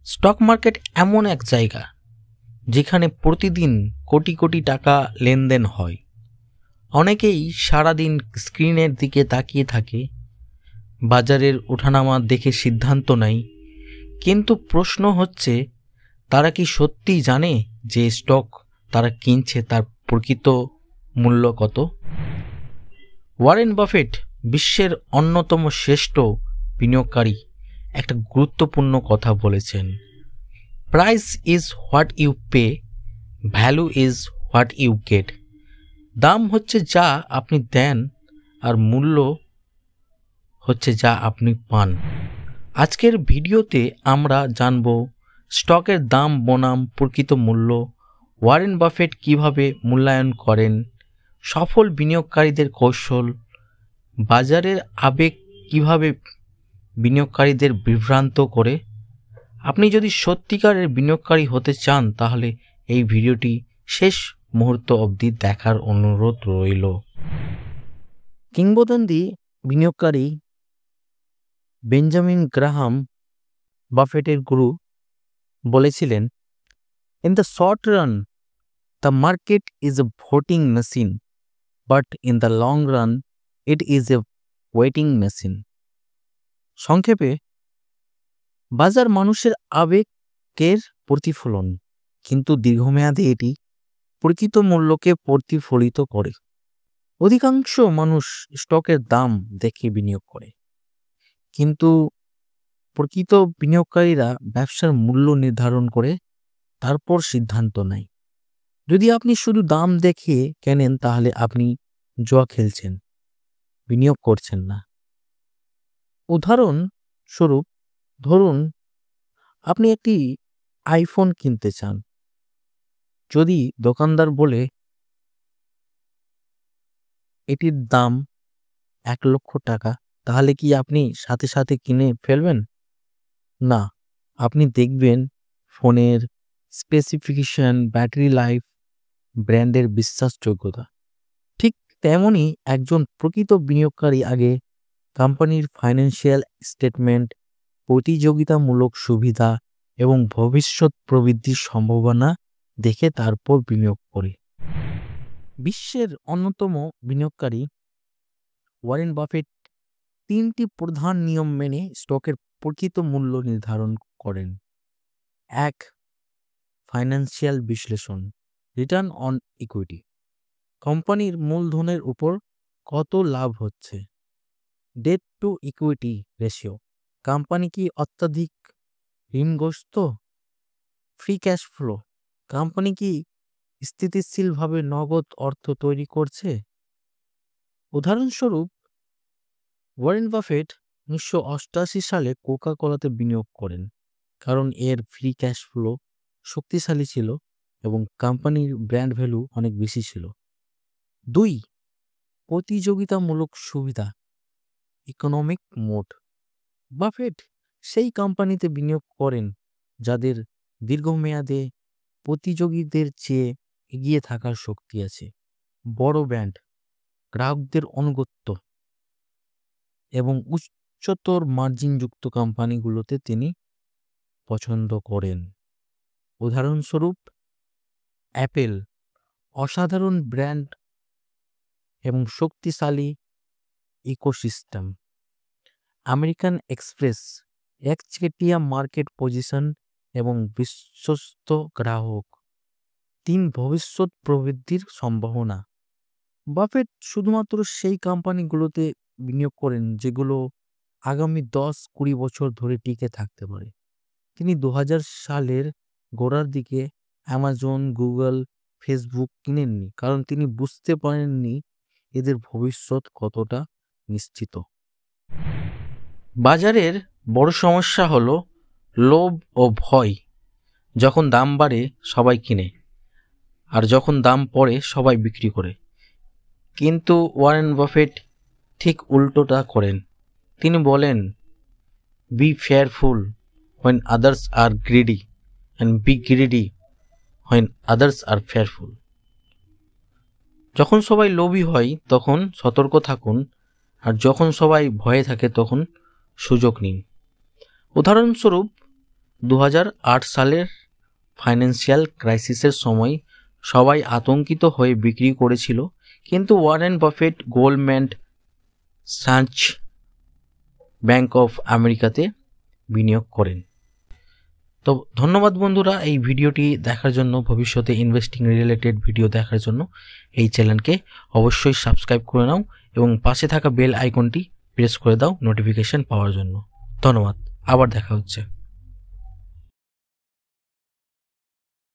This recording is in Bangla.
স্টক মার্কেট এমন এক জায়গা যেখানে প্রতিদিন কোটি কোটি টাকা লেনদেন হয়। অনেকেই সারাদিন স্ক্রিনের দিকে তাকিয়ে থাকে, বাজারের ওঠানামা দেখে সিদ্ধান্ত নেয়। কিন্তু প্রশ্ন হচ্ছে, তারা কি সত্যি জানে যে স্টক তারা কিনছে তার প্রকৃত মূল্য কত? ওয়ারেন বাফেট, বিশ্বের অন্যতম শ্রেষ্ঠ বিনিয়োগকারী, একটা গুরুত্বপূর্ণ কথা বলেছেন। Price is what you pay, value is what you get. দাম হচ্ছে যা আপনি দেন আর মূল্য হচ্ছে যা আপনি পান। আজকের ভিডিওতে আমরা জানব স্টকের দাম বনাম প্রকৃত মূল্য, ওয়ারেন বাফেট কিভাবে মূল্যায়ন করেন, সফল বিনিয়োগকারীদের কৌশল, বাজারের আবেগ কিভাবে বিনিয়োগকারীদের বিভ্রান্ত করে। আপনি যদি সত্যিকারের বিনিয়োগকারী হতে চান তাহলে এই ভিডিওটি শেষ মুহূর্ত অবধি দেখার অনুরোধ রইল। কিংবদন্তি বিনিয়োগকারী বেঞ্জামিন গ্রাহাম বাফেটের গুরু বলেছিলেন, in the short run the market is a voting machine, but in the long run it is a waiting machine. সংক্ষেপে, বাজার মানুষের আবেগের প্রতিফলন, কিন্তু দীর্ঘমেয়াদে এটি প্রকৃত মূল্যকে প্রতিফলিত করে। অধিকাংশ মানুষ স্টকের দাম দেখে বিনিয়োগ করে, কিন্তু প্রকৃত বিনিয়োগকারীরা ব্যবসার মূল্য নির্ধারণ করে তারপর সিদ্ধান্ত নেয়। যদি আপনি শুধু দাম দেখে কেনেন তাহলে আপনি জুয়া খেলছেন, বিনিয়োগ করছেন না। উদাহরণস্বরূপ, ধরুন আপনি একটি আইফোন কিনতে চান। যদি দোকানদার বলে এটির দাম 1 লক্ষ টাকা, তাহলে কি আপনি সাথে সাথে কিনে ফেলবেন? না, আপনি দেখবেন ফোনের স্পেসিফিকেশন, ব্যাটারি লাইফ, ব্র্যান্ডের বিশ্বাসযোগ্যতা। ঠিক তেমনই একজন প্রকৃত বিনিয়োগকারী আগে কোম্পানির ফাইন্যান্সিয়াল স্টেটমেন্ট, প্রতিযোগিতামূলক সুবিধা এবং ভবিষ্যৎ প্রবৃদ্ধির সম্ভাবনা দেখে তারপর বিনিয়োগ করে। বিশ্বের অন্যতম বিনিয়োগকারী ওয়ারেন বাফেট 3টি প্রধান নিয়ম মেনে স্টকের প্রকৃত মূল্য নির্ধারণ করেন। 1. ফাইন্যান্সিয়াল বিশ্লেষণ, রিটার্ন অন ইকুইটি। কোম্পানির মূলধনের উপর কত লাভ হচ্ছে। Debt to equity ratio, company কি অত্যাধিক ঋণগ্রস্ত। ফ্রি ক্যাশ ফ্লো, কোম্পানি কি স্থিতিশীলভাবে নগদ অর্থ তৈরি করছে। উদাহরণস্বরূপ, ওয়ারেন বাফেট 1988 সালে কোকা কোলাতে বিনিয়োগ করেন, কারণ এর ফ্রি ক্যাশ ফ্লো শক্তিশালী ছিল এবং কোম্পানির ব্র্যান্ড ভ্যালু অনেক বেশি ছিল। 2. প্রতিযোগিতামূলক সুবিধা, ইকোনমিক মোড। বাফেট সেই কোম্পানিতে বিনিয়োগ করেন যাদের দীর্ঘমেয়াদে প্রতিযোগীদের চেয়ে এগিয়ে থাকার শক্তি আছে। বড় ব্র্যান্ড, গ্রাহকদের আনুগত্য এবং উচ্চতর মার্জিনযুক্ত কোম্পানিগুলোতে তিনি পছন্দ করেন। উদাহরণস্বরূপ, অ্যাপেল, অসাধারণ ব্র্যান্ড এবং শক্তিশালী ইকোসিস্টেম। আমেরিকান এক্সপ্রেস, একচেটিয়া মার্কেট পজিশন এবং বিশ্বস্ত গ্রাহক। 3. ভবিষ্যৎ প্রবৃদ্ধির সম্ভাবনা। বাফেট শুধুমাত্র সেই কোম্পানিগুলোতে বিনিয়োগ করেন যেগুলো আগামী 10-20 বছর ধরে টিকে থাকতে পারে। তিনি 2000 সালের গোড়ার দিকে অ্যামাজন, গুগল, ফেসবুক কিনেননি, কারণ তিনি বুঝতে পারেননি এদের ভবিষ্যৎ কতটা নিশ্চিত। বাজারের বড় সমস্যা হলো লোভ ও ভয়। যখন দাম বাড়ে সবাই কিনে, আর যখন দাম পড়ে সবাই বিক্রি করে। কিন্তু ওয়ারেন বাফেট ঠিক উল্টোটা করেন। তিনি বলেন, be fearful when others are greedy and be greedy when others are fearful. যখন সবাই লোভী হয় তখন সতর্ক থাকুন, আর যখন সবাই ভয়ে থাকে তখন সুযোগ নিন। উদাহরণস্বরূপ, 2008 সালের ফাইন্যান্সিয়াল ক্রাইসিসের সময় সবাই আতঙ্কিত হয়ে বিক্রি করেছিল, কিন্তু Warren Buffett Goldman such bank of আমেরিকাতে বিনিয়োগ করেন। তো ধন্যবাদ বন্ধুরা এই ভিডিওটি দেখার জন্য। ভবিষ্যতে ইনভেস্টিং রিলেটেড ভিডিও দেখার জন্য এই চ্যানেলকে অবশ্যই সাবস্ক্রাইব করে নাও এবং পাশে থাকা বেল আইকনটি প্রেস করে দাও নোটিফিকেশন পাওয়ার জন্য। ধন্যবাদ, আবার দেখা হচ্ছে।